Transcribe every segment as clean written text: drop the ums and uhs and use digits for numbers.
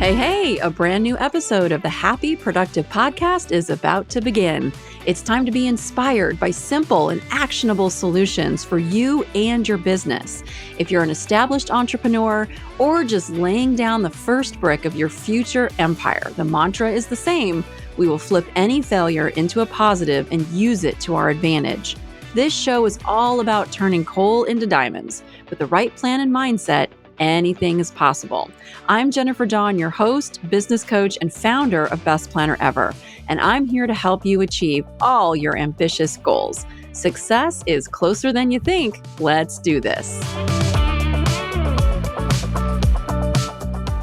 Hey, a brand new episode of the Happy Productive Podcast is about to begin. It's time to be inspired by simple and actionable solutions for you and your business. If you're an established entrepreneur or just laying down the first brick of your future empire, the mantra is the same. We will flip any failure into a positive and use it to our advantage. This show is all about turning coal into diamonds. With the right plan and mindset, anything is possible. I'm Jennifer Dawn, your host, business coach, and founder of Best Planner Ever, and I'm here to help you achieve all your ambitious goals. Success is closer than you think. Let's do this.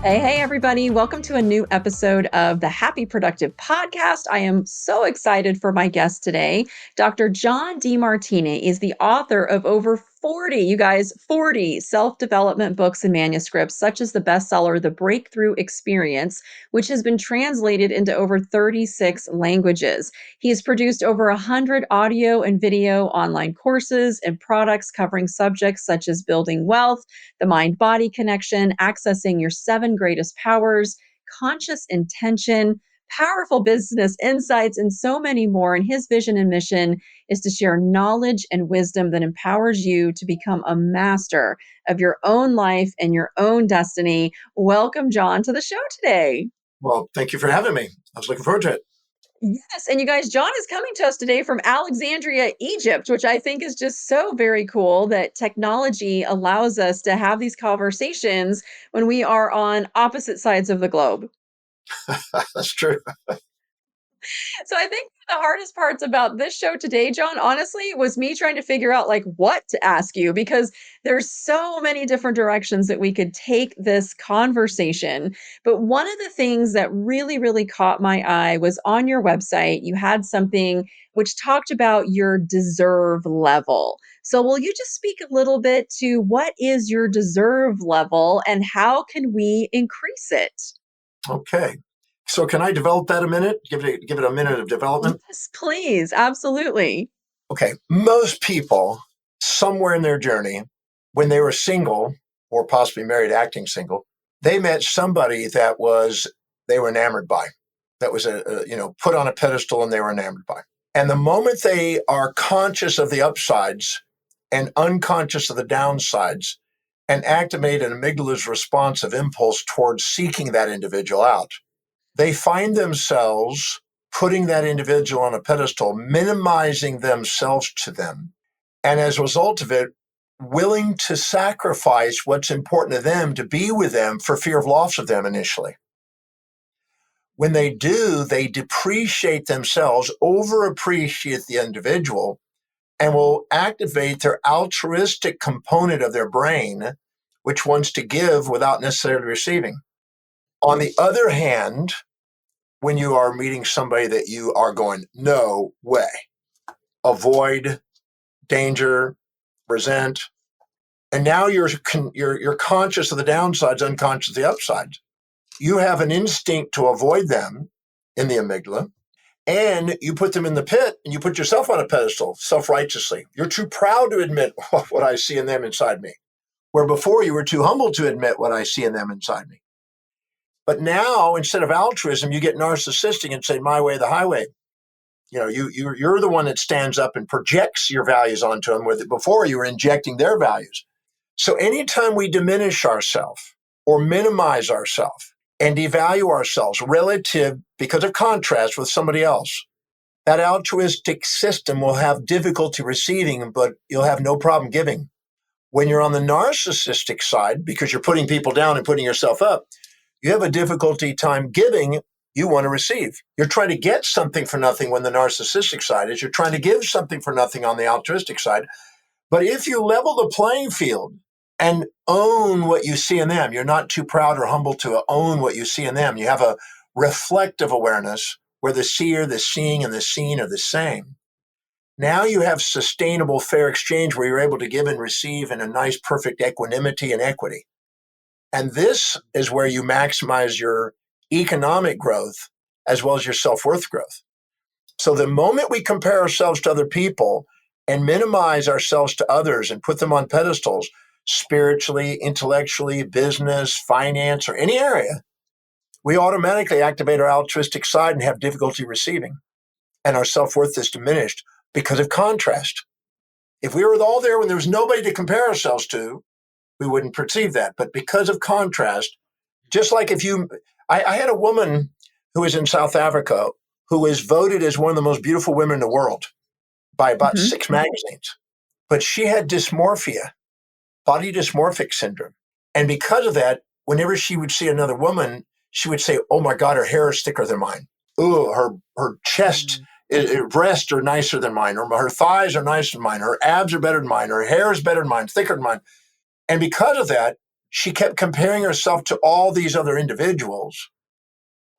Hey, everybody. Welcome to a new episode of the Happy Productive Podcast. I am so excited for my guest today. Dr. John Demartini is the author of over 40 self-development books and manuscripts, such as the bestseller, The Breakthrough Experience, which has been translated into over 36 languages. He has produced over 100 audio and video online courses and products covering subjects such as building wealth, the mind-body connection, accessing your 7 greatest powers, conscious intention, powerful business insights, and so many more. And his vision and mission is to share knowledge and wisdom that empowers you to become a master of your own life and your own destiny. Welcome, John, to the show today. Well, thank you for having me. I was looking forward to it. Yes. And you guys, John is coming to us today from Alexandria, Egypt, which I think is just so very cool that technology allows us to have these conversations when we are on opposite sides of the globe. That's true. So I think the hardest parts about this show today, John, honestly, was me trying to figure out what to ask you, because there's so many different directions that we could take this conversation. But one of the things that really, really caught my eye was on your website, you had something which talked about your deserve level. So will you just speak a little bit to what is your deserve level and how can we increase it? Okay. So can I develop that a minute? Give it a minute of development? Yes, please. Absolutely. Okay. Most people, somewhere in their journey, when they were single or possibly married, acting single, they met somebody that they were enamored by, that was put on a pedestal and they were enamored by. And the moment they are conscious of the upsides and unconscious of the downsides and activate an amygdala's responsive impulse towards seeking that individual out, they find themselves putting that individual on a pedestal, minimizing themselves to them, and as a result of it, willing to sacrifice what's important to them to be with them for fear of loss of them initially. When they do, they depreciate themselves, overappreciate the individual, and will activate their altruistic component of their brain, which wants to give without necessarily receiving. On the other hand, when you are meeting somebody that you are going, no way, avoid, danger, resent, and now you're conscious of the downsides, unconscious of the upsides. You have an instinct to avoid them in the amygdala, and you put them in the pit, and you put yourself on a pedestal self-righteously. You're too proud to admit what I see in them inside me, where before you were too humble to admit what I see in them inside me. But now, instead of altruism, you get narcissistic and say, my way, the highway. You're the one that stands up and projects your values onto them, where before you were injecting their values. So anytime we diminish ourselves or minimize ourselves and devalue ourselves relative because of contrast with somebody else, that altruistic system will have difficulty receiving, but you'll have no problem giving. When you're on the narcissistic side, because you're putting people down and putting yourself up, you have a difficulty time giving, you want to receive. You're trying to get something for nothing when the narcissistic side is. You're trying to give something for nothing on the altruistic side. But if you level the playing field and own what you see in them, you're not too proud or humble to own what you see in them. You have a reflective awareness where the seer, the seeing, and the seen are the same. Now you have sustainable, fair exchange where you're able to give and receive in a nice, perfect equanimity and equity. And this is where you maximize your economic growth as well as your self-worth growth. So the moment we compare ourselves to other people and minimize ourselves to others and put them on pedestals, spiritually, intellectually, business, finance, or any area, we automatically activate our altruistic side and have difficulty receiving. And our self-worth is diminished because of contrast. If we were all there when there was nobody to compare ourselves to, we wouldn't perceive that. But because of contrast, just like I had a woman who was in South Africa who was voted as one of the most beautiful women in the world by about Mhm. 6 magazines. But she had dysmorphia, body dysmorphic syndrome. And because of that, whenever she would see another woman, she would say, oh my God, her hair is thicker than mine. Ooh, her chest, breasts are nicer than mine, or her thighs are nicer than mine, her abs are better than mine, her hair is better than mine, thicker than mine. And because of that, she kept comparing herself to all these other individuals,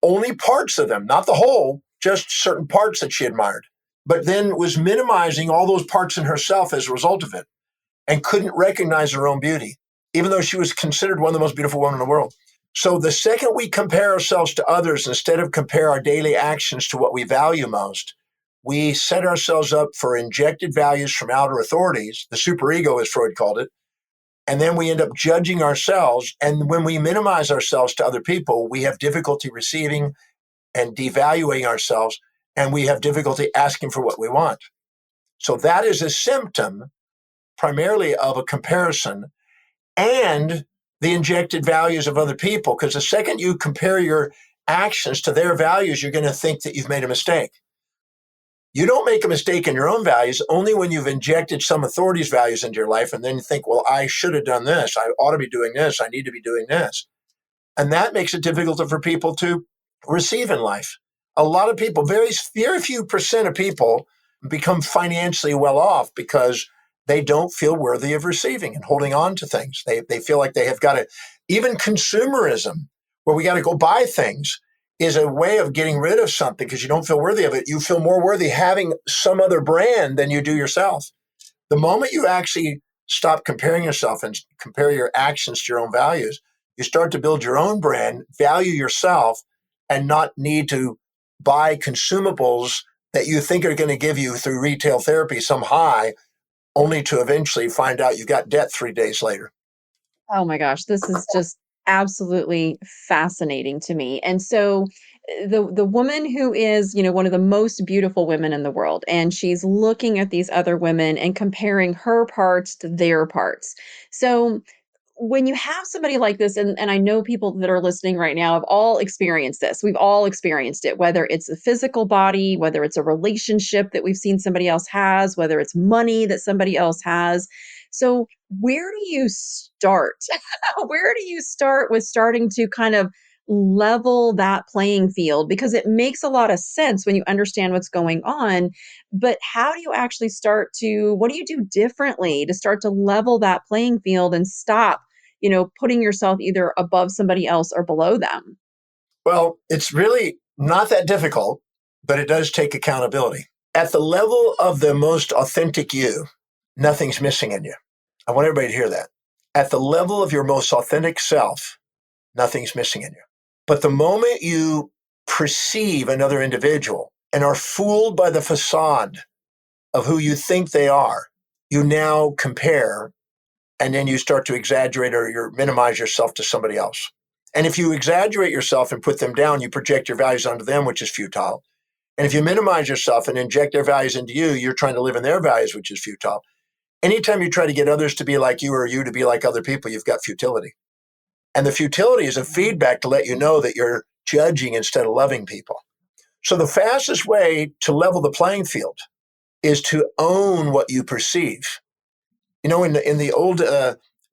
only parts of them, not the whole, just certain parts that she admired, but then was minimizing all those parts in herself as a result of it and couldn't recognize her own beauty, even though she was considered one of the most beautiful women in the world. So the second we compare ourselves to others, instead of compare our daily actions to what we value most, we set ourselves up for injected values from outer authorities, the superego, as Freud called it, and then we end up judging ourselves. And when we minimize ourselves to other people, we have difficulty receiving and devaluing ourselves, and we have difficulty asking for what we want. So that is a symptom primarily of a comparison and the injected values of other people. Because the second you compare your actions to their values, you're going to think that you've made a mistake. You don't make a mistake in your own values only when you've injected some authority's values into your life, and then you think, well, I should have done this. I ought to be doing this. I need to be doing this. And that makes it difficult for people to receive in life. A lot of people, very few percent of people become financially well off because they don't feel worthy of receiving and holding on to things. They feel like they have got to, even consumerism, where we got to go buy things, is a way of getting rid of something because you don't feel worthy of it. You feel more worthy having some other brand than you do yourself. The moment you actually stop comparing yourself and compare your actions to your own values, you start to build your own brand, value yourself, and not need to buy consumables that you think are going to give you through retail therapy some high, only to eventually find out you got debt 3 days later. Oh my gosh, this is just absolutely fascinating to me. And so the woman who is, one of the most beautiful women in the world, and she's looking at these other women and comparing her parts to their parts. So when you have somebody like this, and I know people that are listening right now have all experienced this. We've all experienced it, whether it's a physical body, whether it's a relationship that we've seen somebody else has, whether it's money that somebody else has. So where do you start? Where do you start with starting to kind of level that playing field? Because it makes a lot of sense when you understand what's going on. But how do you actually start to, what do you do differently to start to level that playing field and stop, putting yourself either above somebody else or below them? Well, it's really not that difficult, but it does take accountability. At the level of the most authentic you, nothing's missing in you. I want everybody to hear that. At the level of your most authentic self, nothing's missing in you. But the moment you perceive another individual and are fooled by the facade of who you think they are, you now compare, and then you start to exaggerate or you minimize yourself to somebody else. And if you exaggerate yourself and put them down, you project your values onto them, which is futile. And if you minimize yourself and inject their values into you, you're trying to live in their values, which is futile. Anytime you try to get others to be like you or you to be like other people, you've got futility. And the futility is a feedback to let you know that you're judging instead of loving people. So the fastest way to level the playing field is to own what you perceive. In the old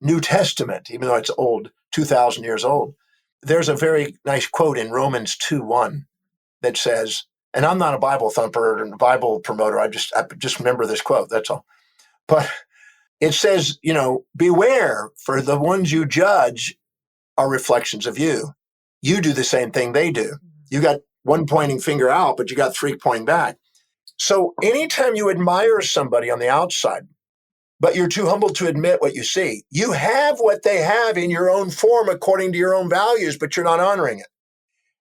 New Testament, even though it's old, 2,000 years old, there's a very nice quote in Romans 2:1 that says, and I'm not a Bible thumper and Bible promoter. I just remember this quote. That's all. But it says, beware, for the ones you judge are reflections of you. You do the same thing they do. You got one pointing finger out, but you got three pointing back. So anytime you admire somebody on the outside, but you're too humble to admit what you see, you have what they have in your own form according to your own values, but you're not honoring it.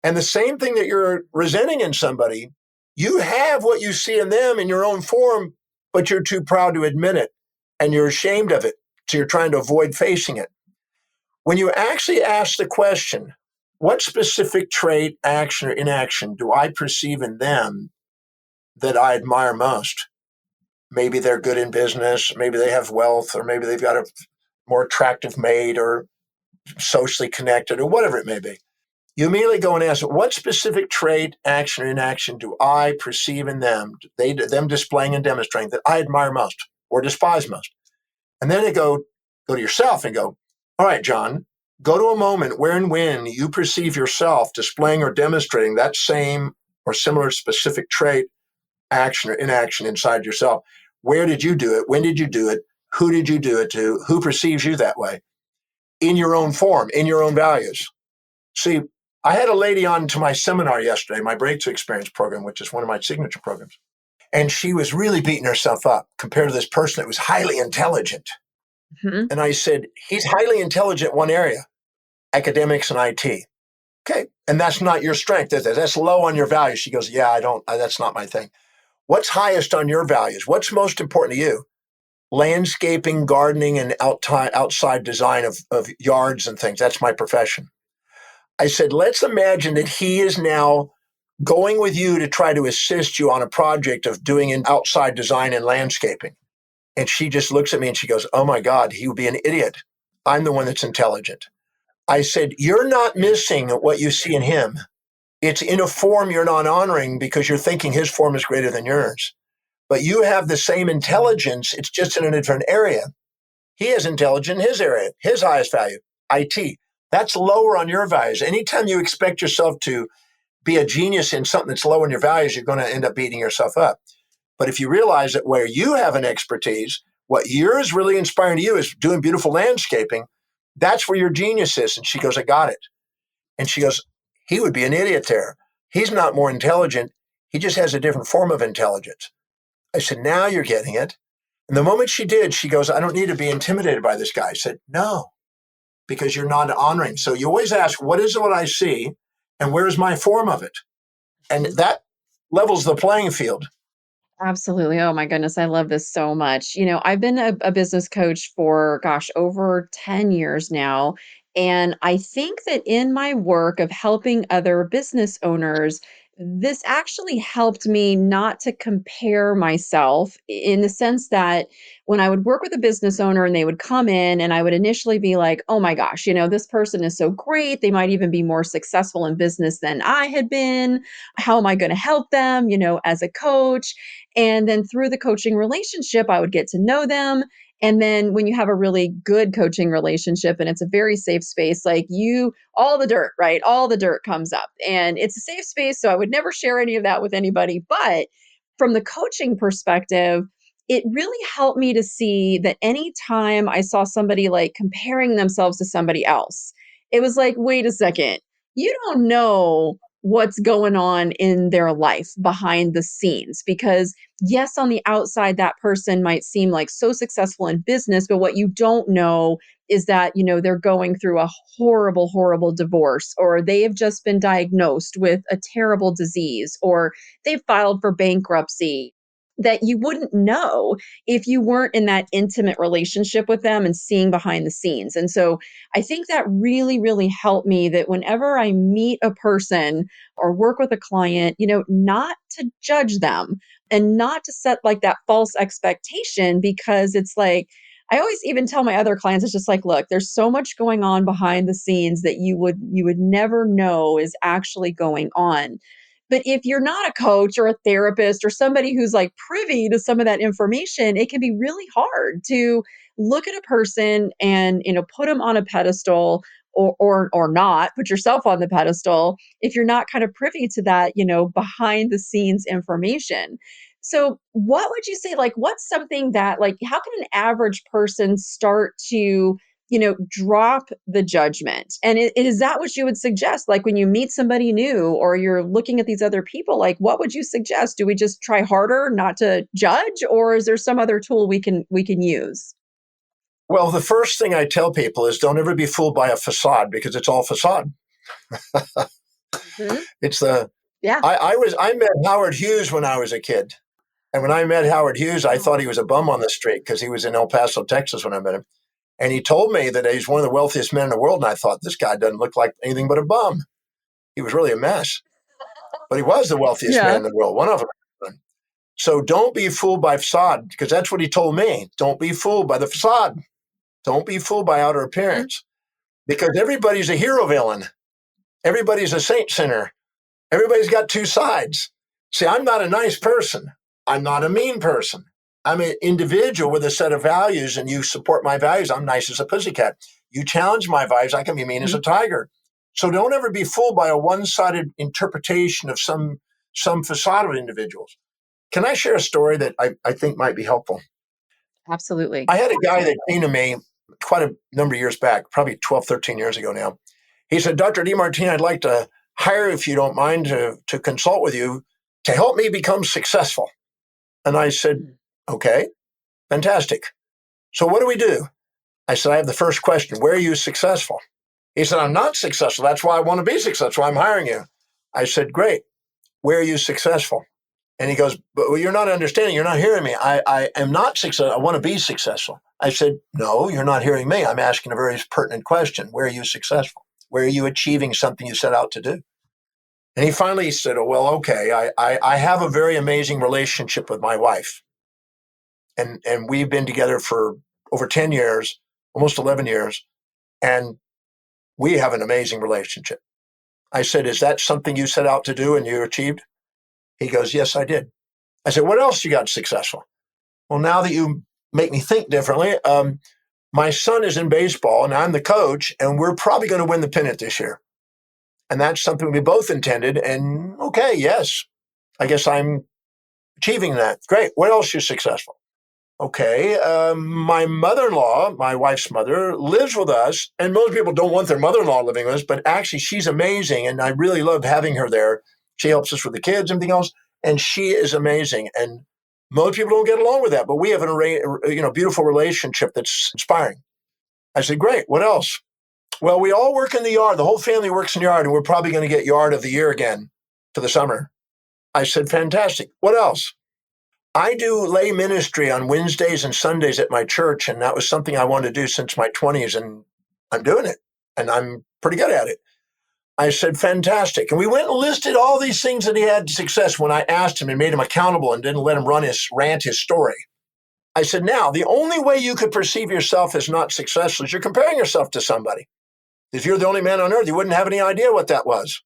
And the same thing that you're resenting in somebody, you have what you see in them in your own form, but you're too proud to admit it and you're ashamed of it. So you're trying to avoid facing it. When you actually ask the question, what specific trait, action, or inaction do I perceive in them that I admire most? Maybe they're good in business, maybe they have wealth, or maybe they've got a more attractive mate, or socially connected, or whatever it may be. You immediately go and ask, what specific trait, action, or inaction do I perceive in them, them displaying and demonstrating, that I admire most or despise most? And then they go to yourself and go, all right, John, go to a moment where and when you perceive yourself displaying or demonstrating that same or similar specific trait, action, or inaction inside yourself. Where did you do it? When did you do it? Who did you do it to? Who perceives you that way? In your own form, in your own values. See, I had a lady on to my seminar yesterday, my Breakthrough Experience program, which is one of my signature programs. And she was really beating herself up compared to this person that was highly intelligent. Mm-hmm. And I said, he's highly intelligent in one area, academics and IT. Okay. And that's not your strength, is it? That's low on your values. She goes, yeah, that's not my thing. What's highest on your values? What's most important to you? Landscaping, gardening, and outside design of yards and things. That's my profession. I said, let's imagine that he is now going with you to try to assist you on a project of doing an outside design and landscaping. And she just looks at me and she goes, oh my God, he would be an idiot. I'm the one that's intelligent. I said, you're not missing what you see in him. It's in a form you're not honoring because you're thinking his form is greater than yours. But you have the same intelligence. It's just in a different area. He is intelligent in his area, his highest value, IT. That's lower on your values. Anytime you expect yourself to be a genius in something that's low in your values, you're going to end up beating yourself up. But if you realize that where you have an expertise, what yours really inspiring to you is doing beautiful landscaping, that's where your genius is. And she goes, I got it. And she goes, he would be an idiot there. He's not more intelligent. He just has a different form of intelligence. I said, now you're getting it. And the moment she did, she goes, I don't need to be intimidated by this guy. I said, no, because you're not honoring. So you always ask, what is it what I see? And where is my form of it? And that levels the playing field. Absolutely. Oh my goodness, I love this so much. I've been a business coach for, gosh, over 10 years now. And I think that in my work of helping other business owners, this actually helped me not to compare myself in the sense that when I would work with a business owner and they would come in and I would initially be like, oh my gosh, this person is so great. They might even be more successful in business than I had been. How am I going to help them, as a coach? And then through the coaching relationship, I would get to know them. And then when you have a really good coaching relationship and it's a very safe space, like all the dirt, right? All the dirt comes up and it's a safe space. So I would never share any of that with anybody. But from the coaching perspective, it really helped me to see that anytime I saw somebody like comparing themselves to somebody else, it was like, wait a second, you don't know what's going on in their life behind the scenes. Because, yes, on the outside, that person might seem like so successful in business, but what you don't know is that, they're going through a horrible, horrible divorce, or they have just been diagnosed with a terrible disease, or they've filed for bankruptcy that you wouldn't know if you weren't in that intimate relationship with them and seeing behind the scenes. And so I think that really, really helped me that whenever I meet a person or work with a client, not to judge them and not to set like that false expectation, because it's like, I always even tell my other clients, it's just like, look, there's so much going on behind the scenes that you would never know is actually going on. But if you're not a coach or a therapist or somebody who's like privy to some of that information, it can be really hard to look at a person and, put them on a pedestal or not put yourself on the pedestal if you're not kind of privy to that, behind the scenes information. So what would you say, like, what's something that, like, how can an average person start to, drop the judgment? And is that what you would suggest? Like when you meet somebody new or you're looking at these other people, like what would you suggest? Do we just try harder not to judge, or is there some other tool we can use? Well, the first thing I tell people is don't ever be fooled by a facade, because it's all facade. Mhm. It's the Yeah. I met Howard Hughes when I was a kid. And when I met Howard Hughes, I thought he was a bum on the street because he was in El Paso, Texas when I met him. And he told me that he's one of the wealthiest men in the world. And I thought, this guy doesn't look like anything but a bum. He was really a mess, but he was the wealthiest man Yeah. in the world, one of them. So don't be fooled by facade, because that's what he told me. Don't be fooled by the facade. Don't be fooled by outer Mhm. appearance, because everybody's a hero villain. Everybody's a saint sinner. Everybody's got two sides. See, I'm not a nice person. I'm not a mean person. I'm an individual with a set of values, and you support my values. I'm nice as a pussycat. You challenge my values, I can be mean as Mhm. a tiger. So don't ever be fooled by a one-sided interpretation of some facade of individuals. Can I share a story that I think might be helpful? Absolutely. I had a guy that came to me quite a number of years back, probably 12, 13 years ago now. He said, Dr. Demartini, I'd like to hire, if you don't mind, to consult with you to help me become successful. And I said, Mm. okay, fantastic. So what do we do? I said, I have the first question. Where are you successful? He said, I'm not successful. That's why I want to be successful. I'm hiring you. I said, great. Where are you successful? And he goes, but you're not understanding. You're not hearing me. I am not successful. I want to be successful. I said, no, you're not hearing me. I'm asking a very pertinent question. Where are you successful? Where are you achieving something you set out to do? And he finally said, oh, well, okay, I have a very amazing relationship with my wife. And we've been together for over 10 years, almost 11 years. And we have an amazing relationship. I said, is that something you set out to do and you achieved? He goes, yes, I did. I said, what else you got successful? Well, now that you make me think differently, my son is in baseball and I'm the coach, and we're probably going to win the pennant this year. And that's something we both intended. And okay, yes, I guess I'm achieving that. Great. What else is successful? Okay, my mother-in-law, my wife's mother, lives with us, and most people don't want their mother-in-law living with us, but actually she's amazing, and I really love having her there. She helps us with the kids and everything else, and she is amazing. And most people don't get along with that, but we have a beautiful relationship that's inspiring. I said, great. What else? Well, we all work in the yard. The whole family works in the yard, and we're probably going to get yard of the year again for the summer. I said, fantastic. What else? I do lay ministry on Wednesdays and Sundays at my church, and that was something I wanted to do since my 20s, and I'm doing it, and I'm pretty good at it. I said, fantastic. And we went and listed all these things that he had success when I asked him and made him accountable and didn't let him rant his story. I said, now, the only way you could perceive yourself as not successful is you're comparing yourself to somebody. If you're the only man on earth, you wouldn't have any idea what that was.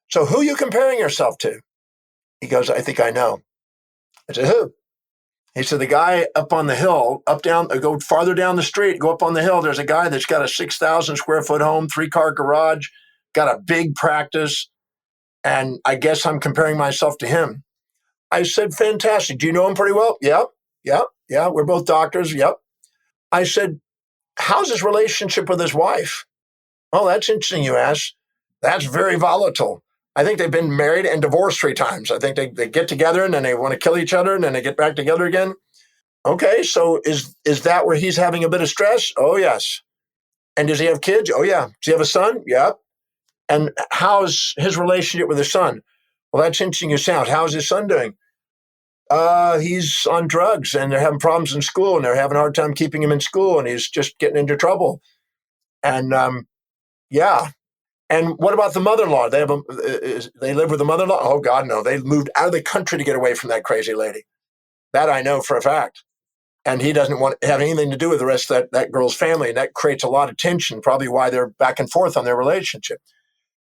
So who are you comparing yourself to? He goes, I think I know. I said, who? He said, the guy up on the hill, go farther down the street, go up on the hill. There's a guy that's got a 6,000 square foot home, 3-car garage, got a big practice. And I guess I'm comparing myself to him. I said, fantastic. Do you know him pretty well? Yep. Yep. Yeah. We're both doctors. Yep. I said, how's his relationship with his wife? Oh, that's interesting, you ask. That's very volatile. I think they've been married and divorced 3 times. I think they get together and then they want to kill each other and then they get back together again. Okay, so is that where he's having a bit of stress? Oh, yes. And does he have kids? Oh, yeah. Does he have a son? Yeah. And how's his relationship with his son? Well, that's interesting. You sound. How's his son doing? He's on drugs and they're having problems in school and they're having a hard time keeping him in school and he's just getting into trouble. And yeah. And what about the mother-in-law? They live with the mother-in-law? Oh, God, no. They moved out of the country to get away from that crazy lady. That I know for a fact. And he doesn't want to have anything to do with the rest of that girl's family. And that creates a lot of tension, probably why they're back and forth on their relationship.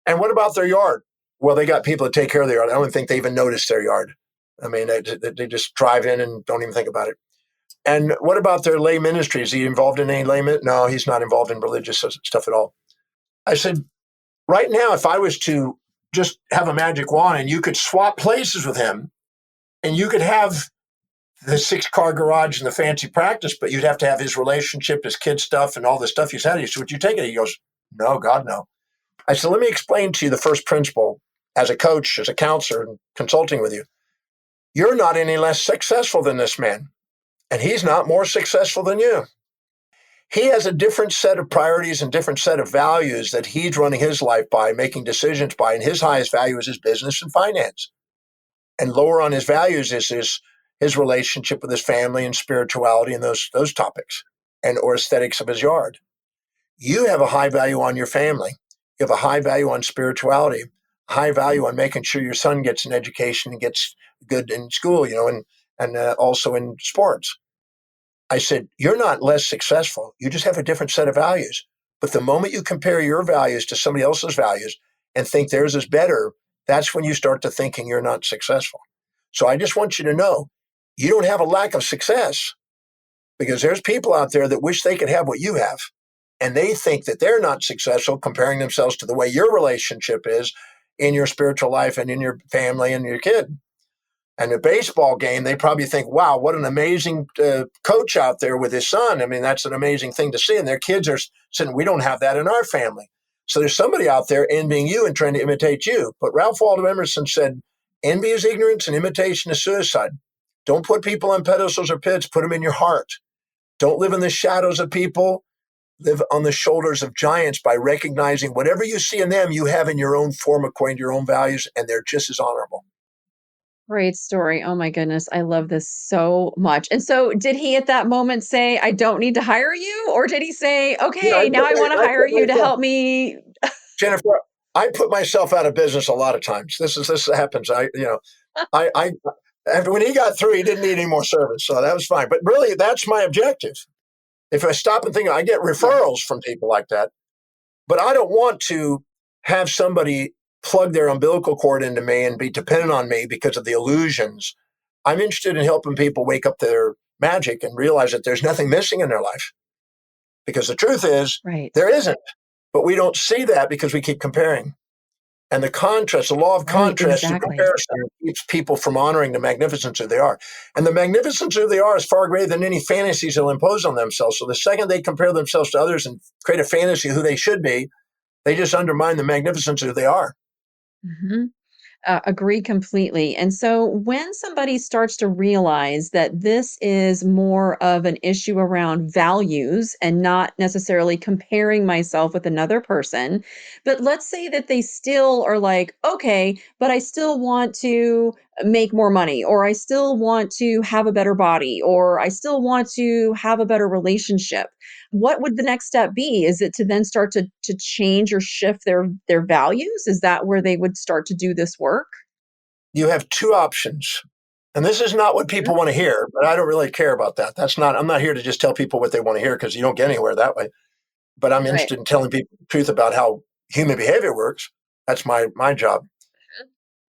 And what about their yard? Well, they got people to take care of their yard. I don't think they even notice their yard. I mean, they just drive in and don't even think about it. And what about their lay ministry? Is he involved in any lay ministry? No, he's not involved in religious stuff at all. I said, right now, if I was to just have a magic wand and you could swap places with him and you could have the 6-car garage and the fancy practice, but you'd have to have his relationship, his kid stuff, and all the stuff he's had. He said, would you take it? He goes, no, God, no. I said, let me explain to you the first principle as a coach, as a counselor, and consulting with you. You're not any less successful than this man, and he's not more successful than you. He has a different set of priorities and different set of values that he's running his life by, making decisions by, and his highest value is his business and finance. And lower on his values is his relationship with his family and spirituality and those topics, and or aesthetics of his yard. You have a high value on your family. You have a high value on spirituality, high value on making sure your son gets an education and gets good in school, and also in sports. I said, you're not less successful. You just have a different set of values. But the moment you compare your values to somebody else's values and think theirs is better, that's when you start to thinking you're not successful. So I just want you to know you don't have a lack of success, because there's people out there that wish they could have what you have. And they think that they're not successful comparing themselves to the way your relationship is in your spiritual life and in your family and your kid. And the baseball game, they probably think, wow, what an amazing coach out there with his son. I mean, that's an amazing thing to see. And their kids are saying, we don't have that in our family. So there's somebody out there envying you and trying to imitate you. But Ralph Waldo Emerson said, envy is ignorance and imitation is suicide. Don't put people on pedestals or pits. Put them in your heart. Don't live in the shadows of people. Live on the shoulders of giants by recognizing whatever you see in them, you have in your own form according to your own values, and they're just as honorable. Great story. Oh my goodness. I love this so much. And so did he at that moment say, I don't need to hire you? Or did he say, okay, now I want to I hire put you to myself, help me? Jennifer, I put myself out of business a lot of times. This happens. I after when he got through, he didn't need any more service, so that was fine. But really, that's my objective. If I stop and think, I get Yeah. referrals from people like that, but I don't want to have somebody plug their umbilical cord into me and be dependent on me because of the illusions. I'm interested in helping people wake up to their magic and realize that there's nothing missing in their life. Because the truth is, Right. there isn't. But we don't see that because we keep comparing. And the contrast, the law of Right. contrast and Exactly. comparison keeps people from honoring the magnificence who they are. And the magnificence who they are is far greater than any fantasies they'll impose on themselves. So the second they compare themselves to others and create a fantasy of who they should be, they just undermine the magnificence of who they are. Mhm. Agree completely. And so when somebody starts to realize that this is more of an issue around values and not necessarily comparing myself with another person, but let's say that they still are like, okay, but I still want to make more money, or I still want to have a better body, or I still want to have a better relationship. What would the next step be? Is it to then start to change or shift their values? Is that where they would start to do this work? You have two options. And this is not what Mhm. people want to hear, but I don't really care about that. I'm not here to just tell people what they want to hear because you don't get anywhere that way. But I'm Right. interested in telling people the truth about how human behavior works. That's my job.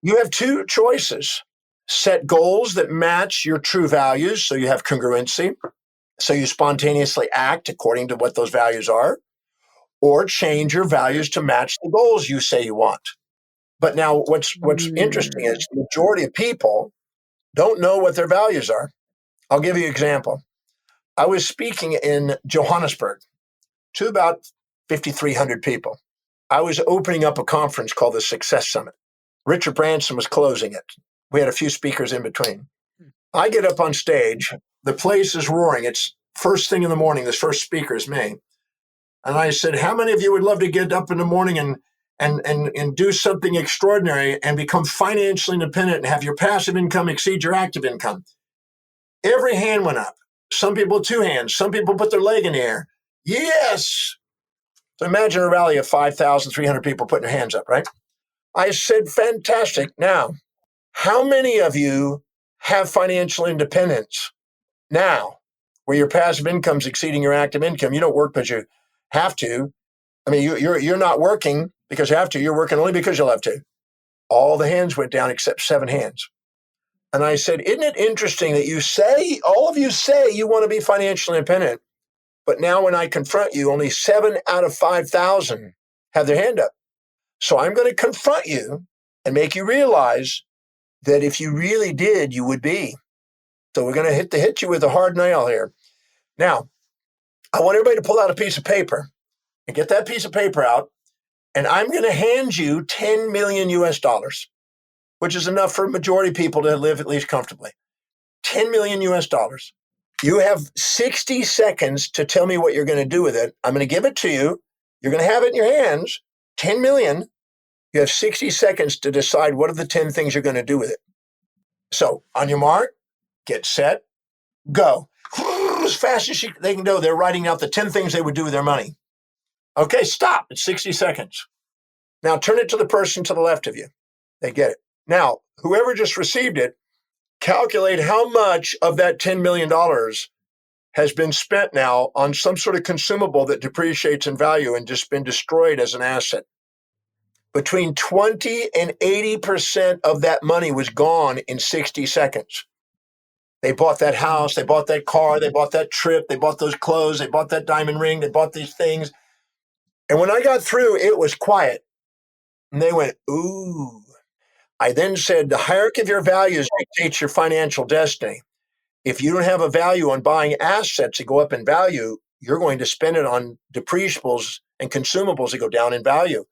You have two choices. Set goals that match your true values so you have congruency, so you spontaneously act according to what those values are, or change your values to match the goals you say you want. But now what's interesting is Mm. the majority of people don't know what their values are. I'll give you an example. I was speaking in Johannesburg to about 5,300 people. I was opening up a conference called the Success Summit. Richard Branson was closing it. We had a few speakers in between. I get up on stage. The place is roaring. It's first thing in the morning. This first speaker is me. And I said, how many of you would love to get up in the morning and do something extraordinary and become financially independent and have your passive income exceed your active income? Every hand went up. Some people, two hands. Some people put their leg in the air. Yes. So imagine a rally of 5,300 people putting their hands up, right? I said, fantastic. Now, how many of you have financial independence now where your passive income is exceeding your active income? You don't work because you have to. I mean, you're not working because you have to. You're working only because you'll have to. All the hands went down except 7 hands. And I said, isn't it interesting that all of you say you want to be financially independent, but now when I confront you, only 7 out of 5,000 have their hand up. So I'm going to confront you and make you realize that if you really did, you would be. So we're going to hit you with a hard nail here. Now, I want everybody to pull out a piece of paper and get that piece of paper out, and I'm going to hand you 10 million US dollars, which is enough for a majority of people to live at least comfortably. 10 million US dollars. You have 60 seconds to tell me what you're going to do with it. I'm going to give it to you. You're going to have it in your hands. 10 million. You have 60 seconds to decide what are the 10 things you're going to do with it. So, on your mark, get set, go. As fast as they can go, they're writing out the 10 things they would do with their money. Okay, stop. It's 60 seconds. Now turn it to the person to the left of you. They get it. Now, whoever just received it, calculate how much of that $10 million has been spent now on some sort of consumable that depreciates in value and just been destroyed as an asset. Between 20 and 80% of that money was gone in 60 seconds. They bought that house, they bought that car, they bought that trip, they bought those clothes, they bought that diamond ring, they bought these things. And when I got through, it was quiet. And they went, ooh. I then said, the hierarchy of your values dictates your financial destiny. If you don't have a value on buying assets that go up in value, you're going to spend it on depreciables and consumables that go down in value.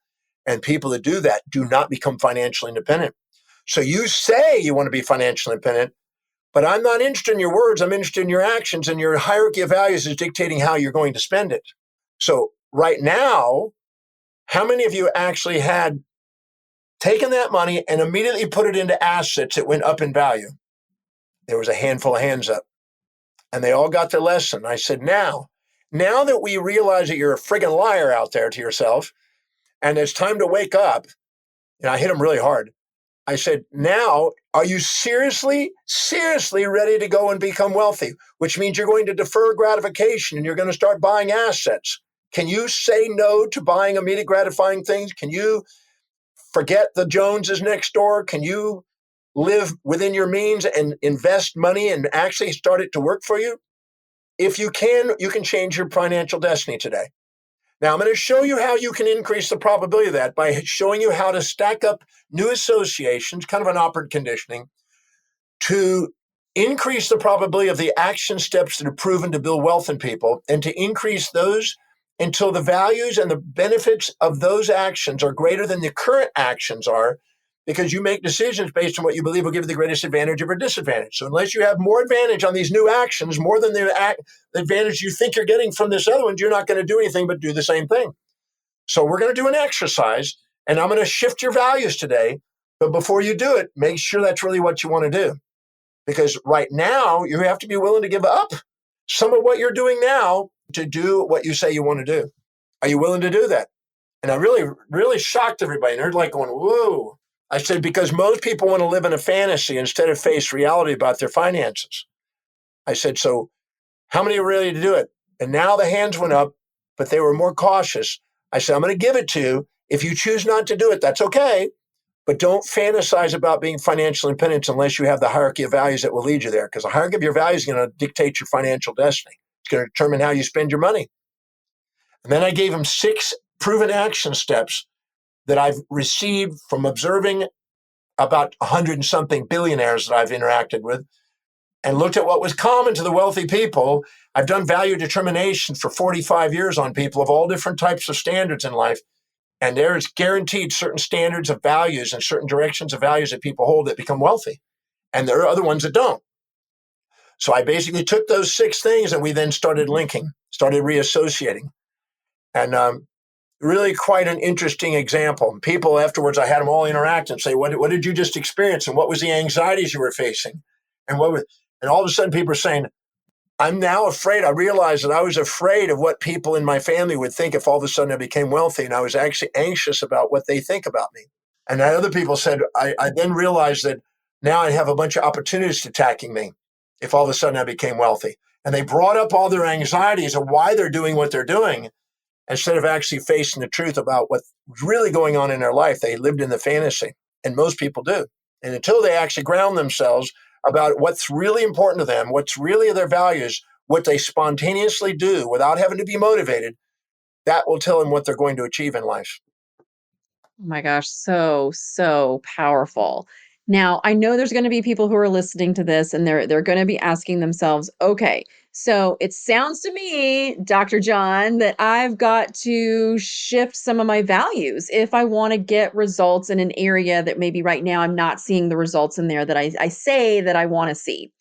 And people that do that do not become financially independent. So you say you want to be financially independent, but I'm not interested in your words. I'm interested in your actions, and your hierarchy of values is dictating how you're going to spend it. So right now, how many of you actually had taken that money and immediately put it into assets that went up in value? There was a handful of hands up, and they all got their lesson. I said, now that we realize that you're a friggin' liar out there to yourself, and it's time to wake up, and I hit them really hard. I said, now, are you seriously ready to go and become wealthy? Which means you're going to defer gratification and you're going to start buying assets. Can you say no to buying immediate gratifying things? Can you forget the Joneses next door? Can you live within your means and invest money and actually start it to work for you? If you can change your financial destiny today. Now, I'm going to show you how you can increase the probability of that by showing you how to stack up new associations, kind of an operant conditioning, to increase the probability of the action steps that are proven to build wealth in people, and to increase those until the values and the benefits of those actions are greater than the current actions are, because you make decisions based on what you believe will give you the greatest advantage or disadvantage. So unless you have more advantage on these new actions, more than the advantage you think you're getting from this other one, you're not going to do anything but do the same thing. So we're going to do an exercise, and I'm going to shift your values today. But before you do it, make sure that's really what you want to do. Because right now, you have to be willing to give up some of what you're doing now to do what you say you want to do. Are you willing to do that? And I really shocked everybody. And they're like going, whoa. I said, because most people want to live in a fantasy instead of face reality about their finances. I said, so how many are ready to do it? And now the hands went up, but they were more cautious. I said, I'm going to give it to you. If you choose not to do it, that's okay. But don't fantasize about being financially independent unless you have the hierarchy of values that will lead you there. Because the hierarchy of your values is going to dictate your financial destiny. It's going to determine how you spend your money. And then I gave them 6 proven action steps that I've received from observing about 100 and something billionaires that I've interacted with, and looked at what was common to the wealthy people. I've done value determination for 45 years on people of all different types of standards in life. And there is guaranteed certain standards of values and certain directions of values that people hold that become wealthy. And there are other ones that don't. So I basically took those 6 things and we then started linking, started reassociating. And really quite an interesting example. People afterwards, I had them all interact and say, what did you just experience? And what was the anxieties you were facing? And and all of a sudden people are saying, I'm now afraid. I realized that I was afraid of what people in my family would think if all of a sudden I became wealthy. And I was actually anxious about what they think about me. And other people said, I then realized that now I have a bunch of opportunities attacking me if all of a sudden I became wealthy. And they brought up all their anxieties of why they're doing what they're doing, instead of actually facing the truth about what's really going on in their life. They lived in the fantasy, and most people do. And until they actually ground themselves about what's really important to them, what's really their values, what they spontaneously do without having to be motivated, that will tell them what they're going to achieve in life. Oh my gosh, so powerful. Now, I know there's going to be people who are listening to this and they're going to be asking themselves, okay, so it sounds to me, Dr. John, that I've got to shift some of my values if I want to get results in an area that maybe right now I'm not seeing the results in there that I say that I want to see.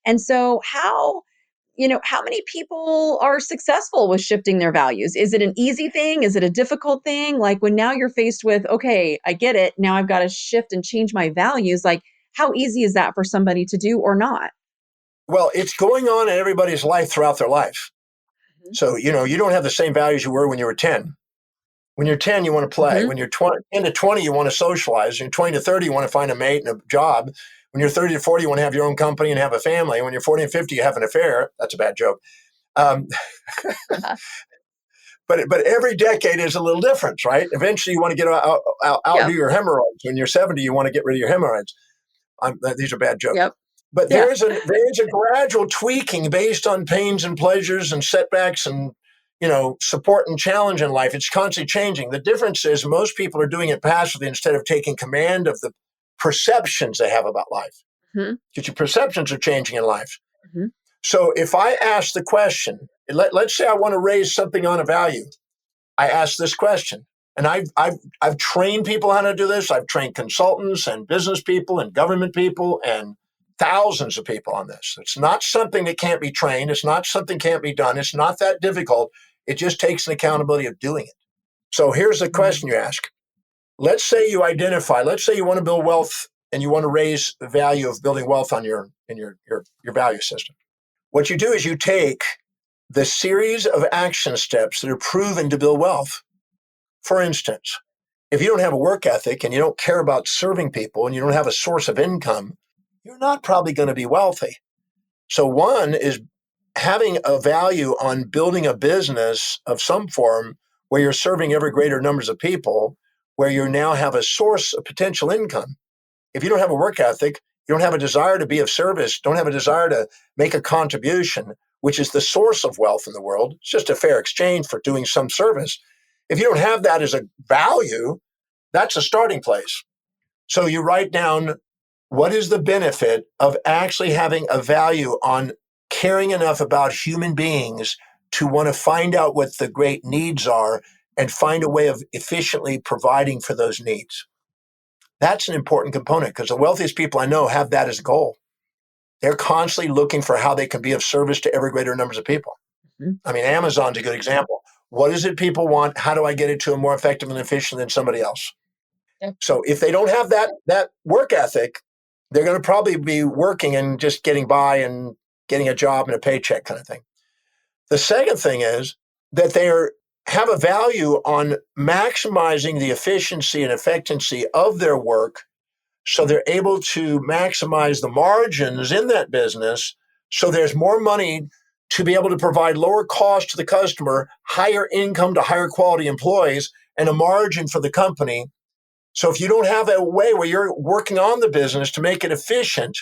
And so how many people are successful with shifting their values? Is it an easy thing? Is it a difficult thing? Like when now you're faced with, okay, I get it. Now I've got to shift and change my values. Like how easy is that for somebody to do or not? Well, it's going on in everybody's life throughout their life. Mhm. So, you don't have the same values you were when you were 10. When you're 10, you want to play. Mm-hmm. When you're 10 to 20, you want to socialize. When you're 20 to 30, you want to find a mate and a job. When you're 30 to 40, you want to have your own company and have a family. When you're 40 and 50, you have an affair. That's a bad joke. Um, but every decade is a little different, right? Eventually, you want to get outdo Yep. your hemorrhoids. When you're 70, you want to get rid of your hemorrhoids. These are bad jokes. Yep. But Yeah. there is a gradual tweaking based on pains and pleasures and setbacks and support and challenge in life. It's constantly changing. The difference is most people are doing it passively instead of taking command of the perceptions they have about life. Mm-hmm. Because your perceptions are changing in life. Mm-hmm. So if I ask the question, let's say I want to raise something on a value, I ask this question. And I've trained people how to do this. I've trained consultants and business people and government people and thousands of people on this. It's not something that can't be trained. It's not something can't be done. It's not that difficult. It just takes an accountability of doing it. So here's the question you ask. Let's say you want to build wealth and you want to raise the value of building wealth on your value system. What you do is you take the series of action steps that are proven to build wealth. For instance, if you don't have a work ethic and you don't care about serving people and you don't have a source of income, you're not probably going to be wealthy. So one is having a value on building a business of some form where you're serving ever greater numbers of people, where you now have a source of potential income. If you don't have a work ethic, you don't have a desire to be of service, don't have a desire to make a contribution, which is the source of wealth in the world. It's just a fair exchange for doing some service. If you don't have that as a value, that's a starting place. So you write down what is the benefit of actually having a value on caring enough about human beings to want to find out what the great needs are and find a way of efficiently providing for those needs. That's an important component because the wealthiest people I know have that as a goal. They're constantly looking for how they can be of service to ever greater numbers of people. Mm-hmm. I mean, Amazon's a good example. What is it people want? How do I get it to them more effective and efficient than somebody else? Yep. So if they don't have that work ethic, they're going to probably be working and just getting by and getting a job and a paycheck kind of thing. The second thing is that they have a value on maximizing the efficiency and effectiveness of their work so they're able to maximize the margins in that business so there's more money to be able to provide lower cost to the customer, higher income to higher quality employees, and a margin for the company. So if you don't have a way where you're working on the business to make it efficient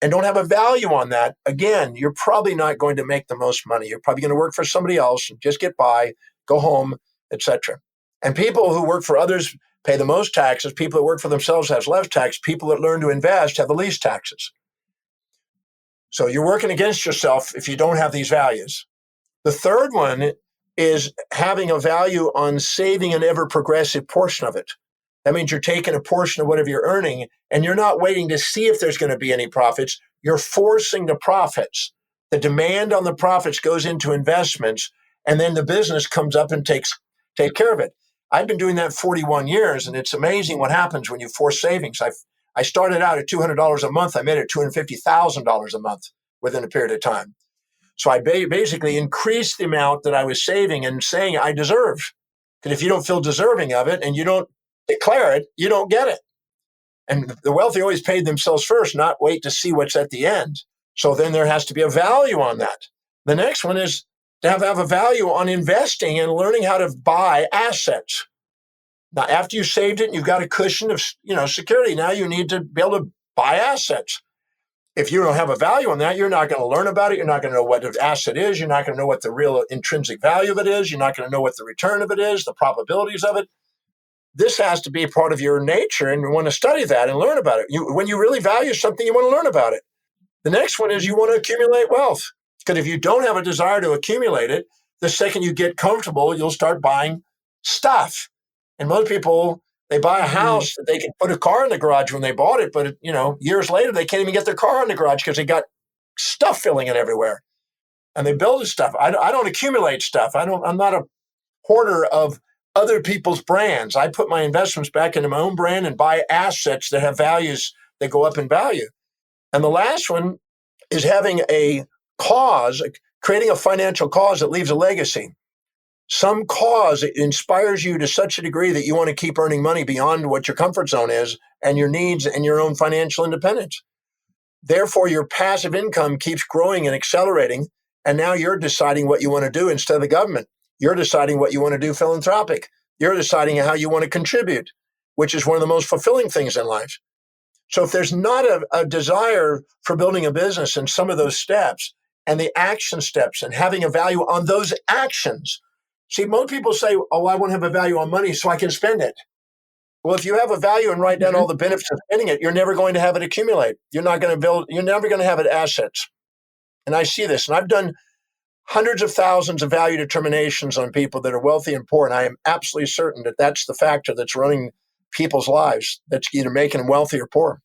and don't have a value on that, again, you're probably not going to make the most money. You're probably going to work for somebody else and just get by, go home, etc. And people who work for others pay the most taxes. People that work for themselves have less tax. People that learn to invest have the least taxes. So you're working against yourself if you don't have these values. The third one is having a value on saving an ever progressive portion of it. That means you're taking a portion of whatever you're earning and you're not waiting to see if there's going to be any profits. You're forcing the profits. The demand on the profits goes into investments and then the business comes up and take care of it. I've been doing that 41 years and it's amazing what happens when you force savings. I started out at $200 a month. I made it $250,000 a month within a period of time. So I basically increased the amount that I was saving and saying I deserve. Because if you don't feel deserving of it and you don't declare it, you don't get it. And the wealthy always paid themselves first, not wait to see what's at the end. So then there has to be a value on that. The next one is to have a value on investing and learning how to buy assets. Now, after you saved it and you've got a cushion of security, now you need to be able to buy assets. If you don't have a value on that, you're not going to learn about it. You're not going to know what the asset is. You're not going to know what the real intrinsic value of it is. You're not going to know what the return of it is, the probabilities of it. This has to be part of your nature, and you want to study that and learn about it. When you really value something, you want to learn about it. The next one is you want to accumulate wealth. Because if you don't have a desire to accumulate it, the second you get comfortable, you'll start buying stuff. And most people, they buy a house that they can put a car in the garage when they bought it, but years later they can't even get their car in the garage because they got stuff filling it everywhere. And they build stuff. I don't accumulate stuff. I'm not a hoarder of other people's brands. I put my investments back into my own brand and buy assets that have values that go up in value. And the last one is having a cause, creating a financial cause that leaves a legacy. some cause, it inspires you to such a degree that you want to keep earning money beyond what your comfort zone is and your needs and your own financial independence. Therefore, your passive income keeps growing and accelerating. And now you're deciding what you want to do instead of the government. You're deciding what you want to do philanthropic. You're deciding how you want to contribute, which is one of the most fulfilling things in life. So if there's not a desire for building a business and some of those steps and the action steps and having a value on those actions, see, most people say, oh, I want to have a value on money so I can spend it. Well, if you have a value and write down all the benefits of spending it, you're never going to have it accumulate. You're never going to have it assets. And I see this, and I've done hundreds of thousands of value determinations on people that are wealthy and poor. And I am absolutely certain that that's the factor that's running people's lives, that's either making them wealthy or poor.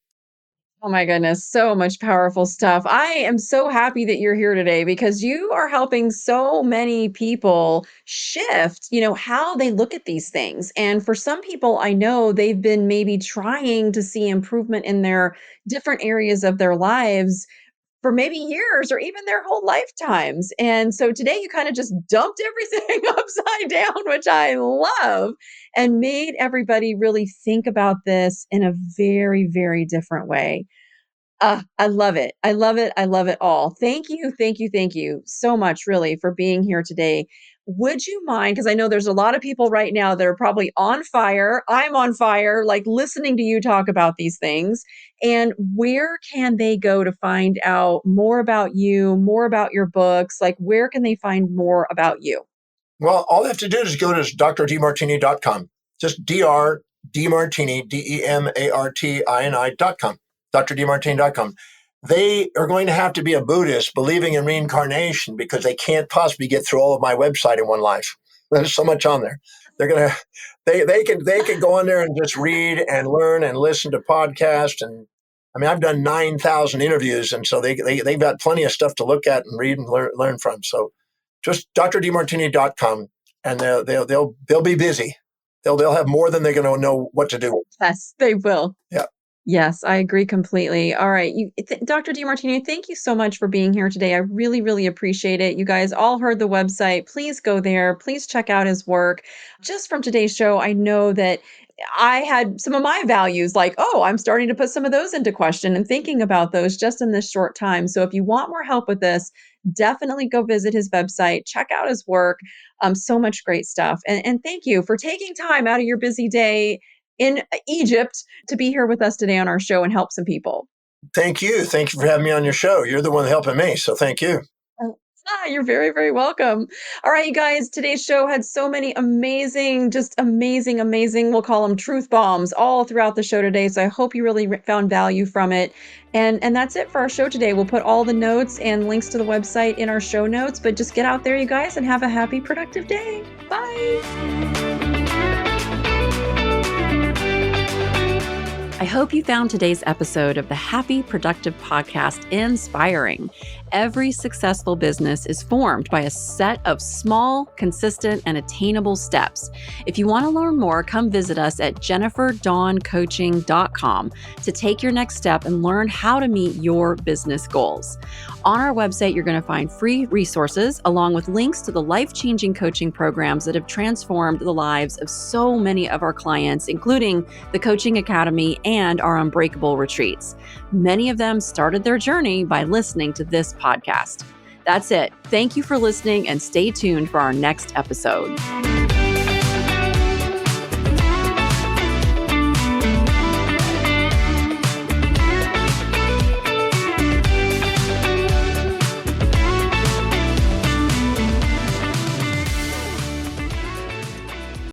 Oh my goodness, so much powerful stuff. I am so happy that you're here today because you are helping so many people shift, how they look at these things. And for some people, I know they've been maybe trying to see improvement in their different areas of their lives for maybe years or even their whole lifetimes. And so today you kind of just dumped everything upside down, which I love, and made everybody really think about this in a very, very different way. I love it. I love it. I love it all. Thank you. Thank you. Thank you so much, really, for being here today. Would you mind? Because I know there's a lot of people right now that are probably on fire. I'm on fire, like listening to you talk about these things. And where can they go to find out more about you, more about your books? Like, where can they find more about you? Well, all they have to do is go to drdemartini.com. Just Demartini, DEMARTINI.com. drdemartini.com. They are going to have to be a Buddhist believing in reincarnation because they can't possibly get through all of my website in one life. There's so much on there. They can go on there and just read and learn and listen to podcasts. And I mean, I've done 9,000 interviews, and so they've got plenty of stuff to look at and read and learn from. So just drdemartini.com, and they'll be busy. They'll have more than they're going to know what to do. Yes, they will. Yeah. Yes, I agree completely. All right. Dr. Demartini, thank you so much for being here today. I really, really appreciate it. You guys all heard the website. Please go there. Please check out his work. Just from today's show, I know that I had some of my values like, oh, I'm starting to put some of those into question and thinking about those just in this short time. So if you want more help with this, definitely go visit his website, check out his work. So much great stuff. And thank you for taking time out of your busy day in Egypt to be here with us today on our show and help some people. Thank you. Thank you for having me on your show. You're the one helping me. So thank you. You're very, very welcome. All right, you guys, today's show had so many amazing, we'll call them truth bombs all throughout the show today. So I hope you really found value from it. And that's it for our show today. We'll put all the notes and links to the website in our show notes, but just get out there, you guys, and have a happy, productive day. Bye. I hope you found today's episode of the Happy Productive Podcast inspiring. Every successful business is formed by a set of small, consistent, and attainable steps. If you want to learn more, come visit us at jenniferdawncoaching.com to take your next step and learn how to meet your business goals. On our website, you're going to find free resources along with links to the life-changing coaching programs that have transformed the lives of so many of our clients, including the Coaching Academy and our Unbreakable retreats. Many of them started their journey by listening to this podcast. That's it. Thank you for listening and stay tuned for our next episode.